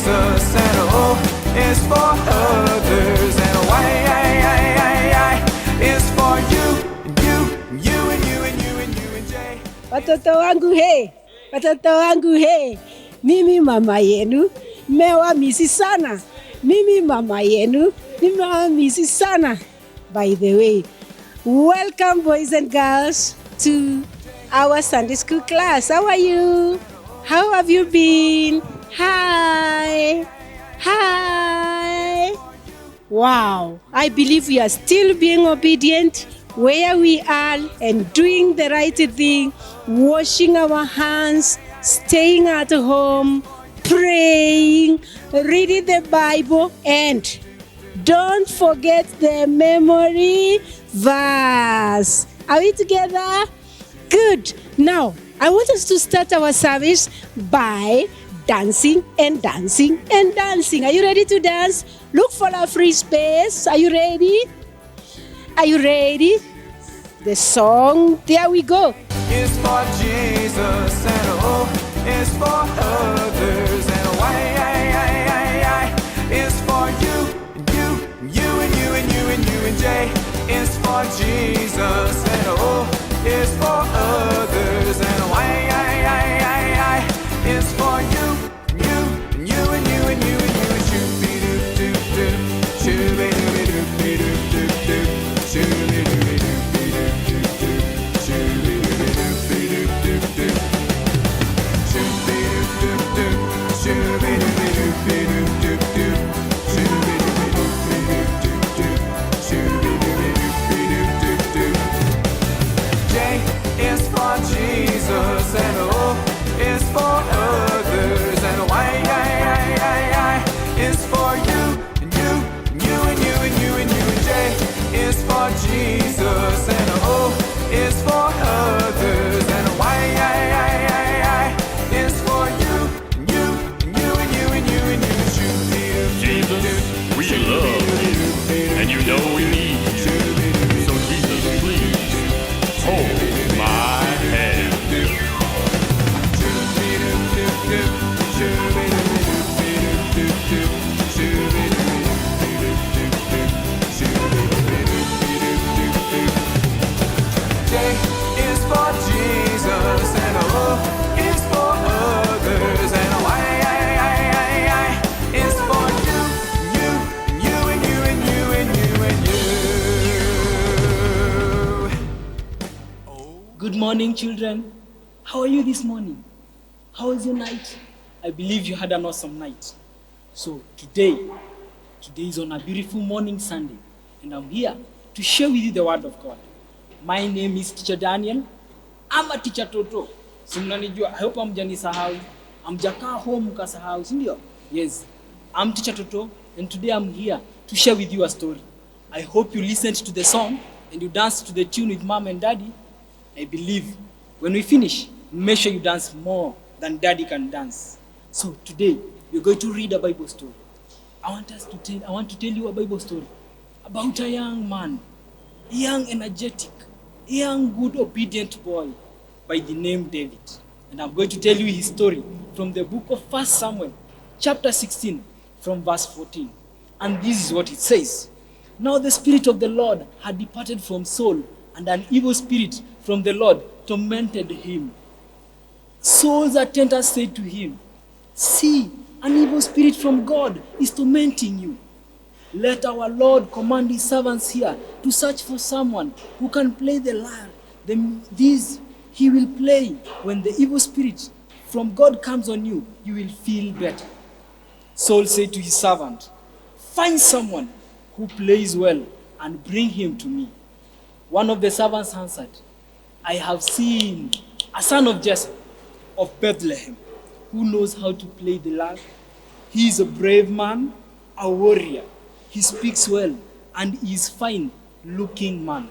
Jesus, and O is for others, and Y is for you, and you, and you, and you, and you, and J. Watoto wangu he, watoto wangu he, mimi mama yenu mmewamisi sana. Mimi mama yenu nimewamisi sana. By the way, welcome boys and girls to our Sunday school class. How are you? How have you been? Hi. Hi. Wow, I believe we are still being obedient where we are and doing the right thing, washing our hands, staying at home, praying, reading the Bible, and don't forget the memory verse. Are we together? Good. Now, I want us to start our service by dancing and dancing and dancing. Are you ready to dance? Look for a free space. Are you ready? Are you ready? The song, there we go. Is for Jesus, and O is for others, and Y is for you, and you, and you, and you, and you, and you, and J is for Jesus, and O is for others, and Y is for you, and you, and you, and you, and you, and you, and shoo-be-doo-doo-doo, shoo-be-doo-be-doo-be-doo-doo, shoo-be-doo-be-doo-be-doo-doo, shoo-be-doo-be-doo-be-doo-doo, shoo-be-doo-doo-doo, shoo-be-doo-be-doo-be-doo-doo, shoo-be-doo-be-doo-be-doo-doo, shoo-be-doo-be-doo-be-doo-doo. J is for Jesus, and O is for others, and Y is for you, and you, and you, and you, and you, and you, and J is for Jesus, and O is for others, and Y is for you, and you, and you, and you, and you, and you, Jesus, we love you, and you know we need you. So Jesus, please hold my hand. J is for Jesus, and O is for others, and Y is for you, and you, and you, and you, and you, and you, and you. Good morning, children. How are you this morning? How was your night? I believe you had an awesome night. So today is on a beautiful morning Sunday, and I'm here to share with you the word of God. My name is Teacher Daniel. I'm a teacher Toto. So mnanijua, I hope hamjanisahau. Hamjakaa home mkasahau, si ndio? Yes, I'm Teacher Toto, and today I'm here to share with you a story. I hope you listened to the song and you danced to the tune with mom and daddy. I believe when we finish, make sure you dance more than daddy can dance. So today, we're going to read a Bible story. I want to tell you a Bible story about a young man, a young energetic, a young good obedient boy by the name David. And I'm going to tell you his story from the book of 1 Samuel, chapter 16, from verse 14. And this is what it says. Now the Spirit of the Lord had departed from Saul, and an evil spirit from the Lord tormented him. Saul's attendants said to him, "See, an evil spirit from God is tormenting you. Let our Lord command his servants here to search for someone who can play the lyre. This he will play. When the evil spirit from God comes on you, you will feel better." Saul said to his servant, "Find someone who plays well and bring him to me." One of the servants answered, "I have seen a son of Jesse of Bethlehem who knows how to play the lyre. He is a brave man, a warrior. He speaks well and is fine-looking man,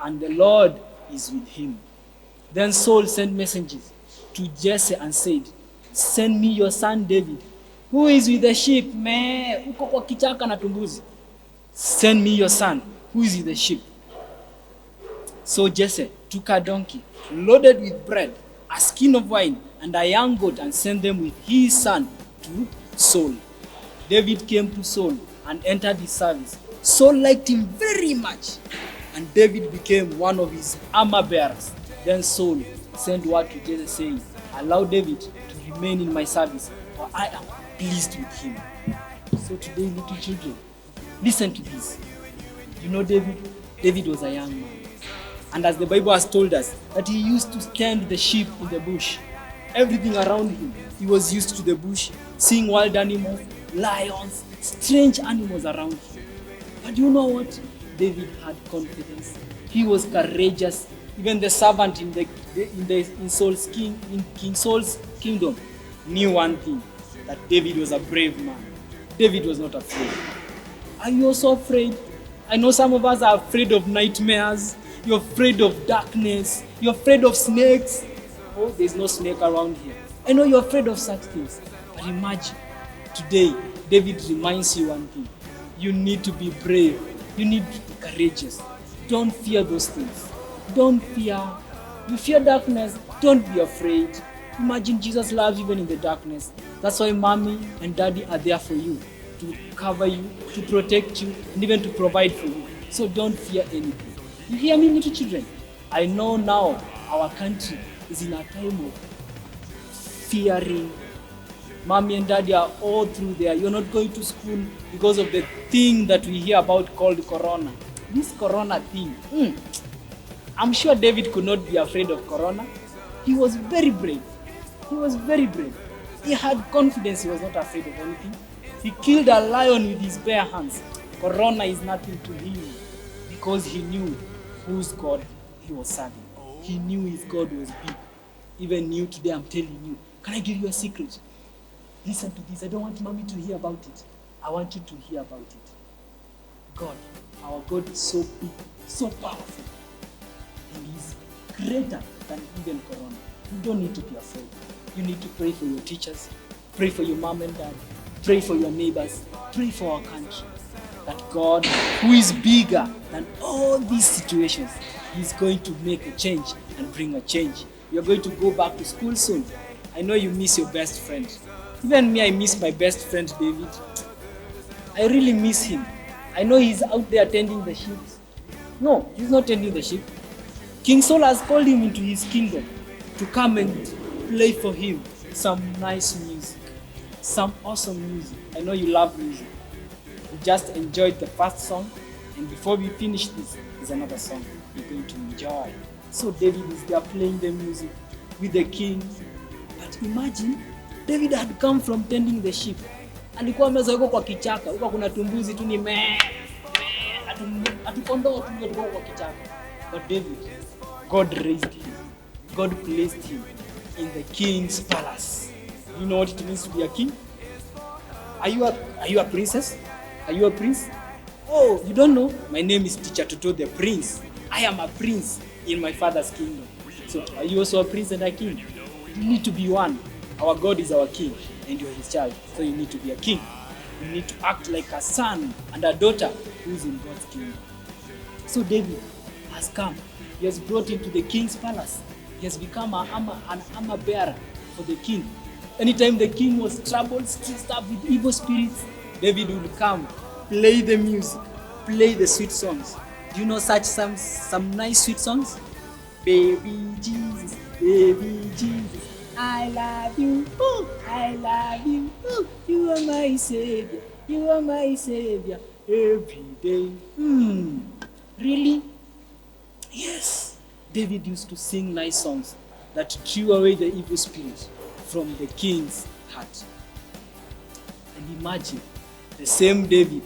and the Lord is with him." Then Saul sent messengers to Jesse and said, "Send me your son David, who is with the sheep." Uko kwa kichaka na tumbuzi. "Send me your son who is with the sheep." So Jesse took a donkey loaded with bread, a skin of wine, and a young goat, and sent them with his son to Saul. David came to Saul and entered his service. Saul liked him very much, and David became one of his armor bearers. Then Saul sent word to Jesse saying, allow David to remain in my service, for I am pleased with him. So today, little children, listen to this. You know David was a young man. And as the Bible has told us, that he used to tend the sheep in the bush. Everything around him, he was used to the bush, seeing wild animals, lions, strange animals around him. But you know what? David had confidence. He was courageous. Even the servant in King Saul's kingdom knew one thing, that David was a brave man. David was not afraid. Are you also afraid? I know some of us are afraid of nightmares. You're afraid of darkness. You're afraid of snakes. Oh, there's no snake around here. I know you're afraid of such things. But imagine, today, David reminds you one thing. You need to be brave. You need to be courageous. Don't fear those things. Don't fear. You fear darkness. Don't be afraid. Imagine Jesus loves you even in the darkness. That's why mommy and daddy are there for you, to cover you, to protect you, and even to provide for you. So don't fear anything. You hear me, little children? I know now our country is in a time of fearing. Mommy and daddy are all through there. You're not going to school because of the thing that we hear about called corona. This corona thing. I'm sure David could not be afraid of corona. He was very brave. He was very brave. He had confidence. He was not afraid of anything. He killed a lion with his bare hands. Corona is nothing to him because he knew whose God he was serving. He knew his God was big. Even you today, I'm telling you. Can I give you a secret? Listen to this. I don't want mommy to hear about it. I want you to hear about it. God, our God is so big, so powerful. And he's greater than even corona. You don't need to be afraid. You need to pray for your teachers. Pray for your mom and dad. Pray for your neighbors. Pray for our country. That God, who is bigger than all these situations, is going to make a change and bring a change. You're going to go back to school soon. I know you miss your best friend. Even me, I miss my best friend, David. I really miss him. I know he's out there tending the sheep. No, he's not tending the sheep. King Saul has called him into his kingdom to come and play for him some nice music, some awesome music. I know you love music. We just enjoyed the first song, and before we finish this, there's another song you're going to enjoy. So David is there playing the music with the king. But imagine, David had come from tending the sheep. Alikuwa ameza yuko kwa kichaka, huko kuna tumbuzi tu ni atukondoo tu kwa kichaka. But David, God raised him. God placed him in the king's palace. You know what it means to be a king? Are you a princess? Are you a prince? Oh, you don't know? My name is Teacher Toto the Prince. I am a prince in my father's kingdom. So are you also a prince and a king? You need to be one. Our God is our king and you're his child. So you need to be a king. You need to act like a son and a daughter who is in God's kingdom. So David has come. He has brought him to the king's palace. He has become an armor bearer for the king. Anytime the king was troubled, stressed up with evil spirits, David would come, play the music, play the sweet songs. Do you know such some nice sweet songs? Baby Jesus, I love you, ooh, I love you, ooh, you are my savior, you are my savior, every day. Really? Yes. David used to sing nice songs that drew away the evil spirit from the king's heart. And imagine, the same David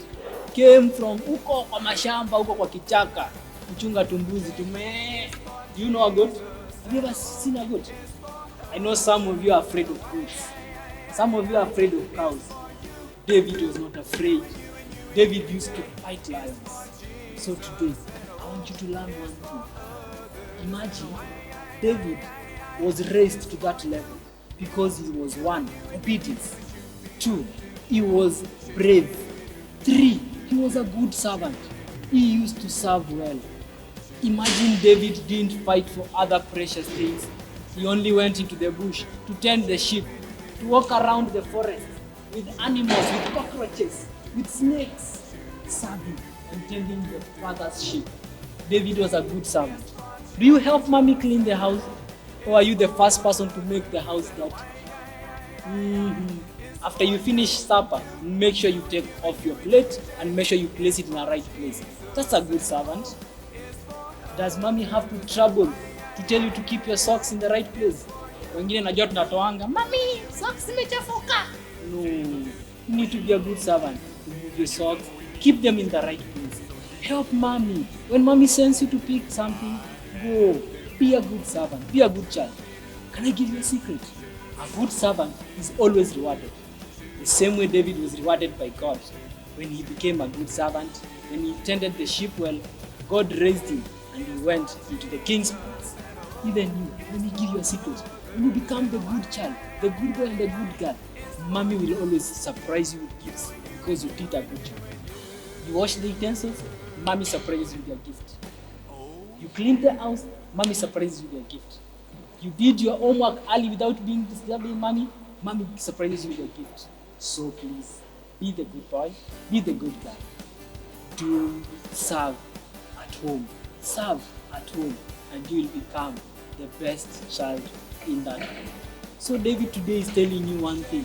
came from uko kwa mashamba, uko kwa kichaka, kuchunga tumbuzi tume. Do you know a goat? Have you ever seen a goat? I know some of you are afraid of goats. Some of you are afraid of cows. David was not afraid. David used to fight lions. So today, I want you to learn one thing. Imagine, David was raised to that level because he was 1, obedience. 2, he was brave. 3, he was a good servant. He used to serve well. Imagine David didn't fight for other precious things. He only went into the bush to tend the sheep, to walk around the forest, with animals, with cockroaches, with snakes, serving and tending the father's sheep. David was a good servant. Do you help mommy clean the house? Or are you the first person to make the house dirty? After you finish supper, make sure you take off your plate and make sure you place it in the right place. That's a good servant. Does mommy have to trouble to tell you to keep your socks in the right place? Wengine najua tunatoanga, "Mommy, socks zimechafuka." No, you need to be a good servant. Remove your socks, keep them in the right place. Help mommy. When mommy sends you to pick something, go. Be a good servant. Be a good child. Can I give you a secret? A good servant is always rewarded. The same way David was rewarded by God. When he became a good servant, when he tended the sheep well, God raised him and he went into the king's palace. Even you, let me give you a secret. When you become the good child, the good boy and the good girl, mommy will always surprise you with gifts because you did a good job. You wash the utensils, mommy surprises you with a gift. You clean the house, mommy surprises you with a gift. You did your homework early without being disturbing mommy surprises you with a gift. So please, be the good boy, be the good girl. Do serve at home. Serve at home and you will become the best child in that home. So David today is telling you one thing.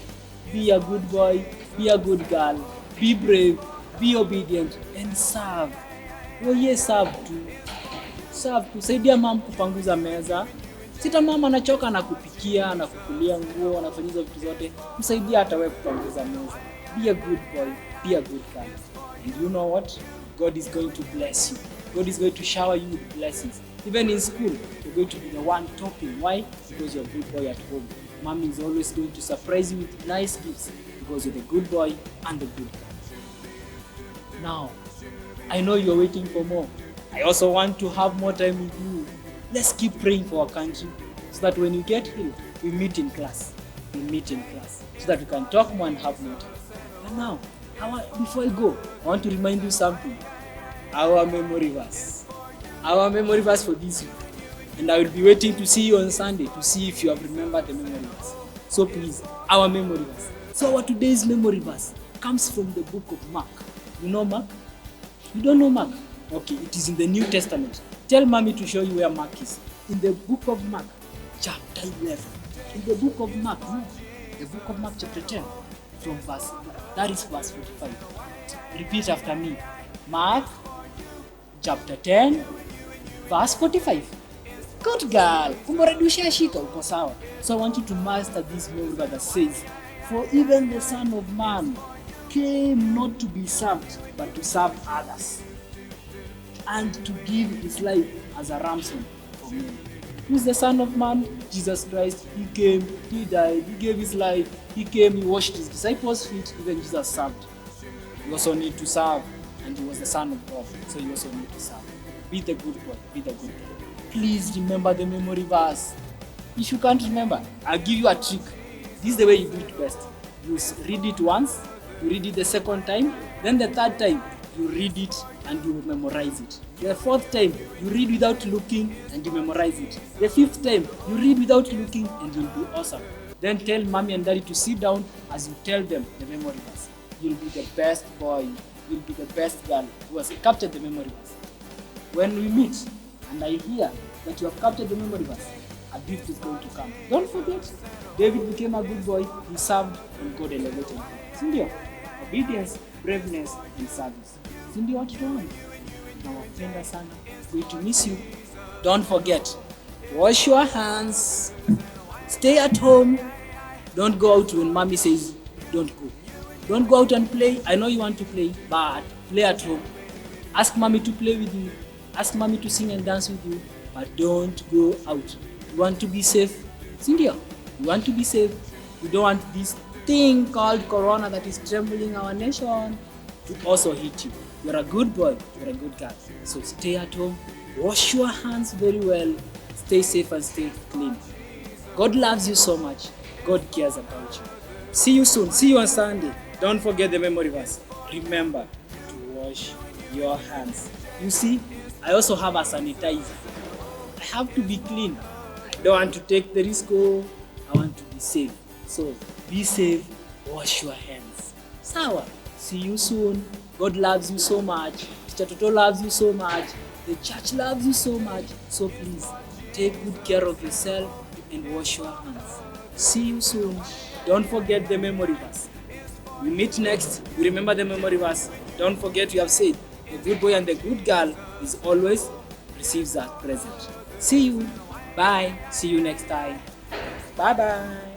Be a good boy, be a good girl, be brave, be obedient and serve. Oh yes, serve too. Serve tu. Saidia mama kupanguza meza. Sita mama anachoka na kupikia na kukulia nguo na kufanya vitu zote. Msaidia hata wewe kupanguza meza. Be a good boy, be a good girl. And you know what? God is going to bless you. God is going to shower you with blessings. Even in school, you're going to be the one topping. Why? Because you're a good boy at home. Mommy is always going to surprise you with nice gifts because you're the good boy and the good girl. Now, I know you're waiting for more. I also want to have more time with you. Let's keep praying for our country so that when you get here, we meet in class. We meet in class so that we can talk more and have more time. But now, before I go, I want to remind you something. Our memory verse. Our memory verse for this week. And I will be waiting to see you on Sunday to see if you have remembered the memory verse. So please, our memory verse. So our today's memory verse comes from the book of Mark. You know Mark? You don't know Mark? Okay, it is in the New Testament. Tell mommy to show you where Mark is. In the book of Mark, chapter 11. In the book of Mark, the book of Mark chapter 10, from verse 45. Repeat after me. Mark chapter 10, verse 45. Good girl. Kumboredusha shika uko sawa. So I want you to master this memory that says, for even the Son of Man came not to be served, but to serve others, and to give his life as a ransom for many. Who is the Son of Man? Jesus Christ. He came, he died, he gave his life, he came, he washed his disciples' feet, even Jesus served. You also need to serve, and he was the Son of God, so you also need to serve. Be the good boy, be the good girl. Please remember the memory verse. If you can't remember, I'll give you a trick. This is the way you do it best. You read it once, you read it the second time, then the third time, you read it and you memorize it. The fourth time, you read without looking and you memorize it. The fifth time, you read without looking and you'll be awesome. Then tell mommy and daddy to sit down as you tell them the memory verse. You'll be the best boy, you'll be the best girl who has captured the memory verse. When we meet and I hear that you have captured the memory verse, a gift is going to come. Don't forget, David became a good boy, he served and God elevated him. Sindio? Obedience, braveness and service. Sindio watoto wangu? Nawapenda sana. Going to miss you. Don't forget, wash your hands, stay at home, don't go out when mommy says don't go. Don't go out and play. I know you want to play, but play at home. Ask mommy to play with you. Ask mommy to sing and dance with you, but don't go out. You want to be safe? Sindio? You want to be safe? You don't want this thing called corona that is trembling our nation to also hit you. You're a good boy, you're a good girl. So stay at home, wash your hands very well, stay safe and stay clean. God loves you so much. God cares about you. See you soon. See you on Sunday. Don't forget the memory verse. Remember to wash your hands. You see, I also have a sanitizer. I have to be clean. I don't want to take the risk. I want to be safe. So be safe, wash your hands. Sawa. See you soon. God loves you so much. Teacher Toto loves you so much. The church loves you so much. So please take good care of yourself and wash your hands. See you soon. Don't forget the memory verse. We meet next. We remember the memory verse. Don't forget we have said the good boy and the good girl is always receives a present. See you. Bye. See you next time. Bye bye.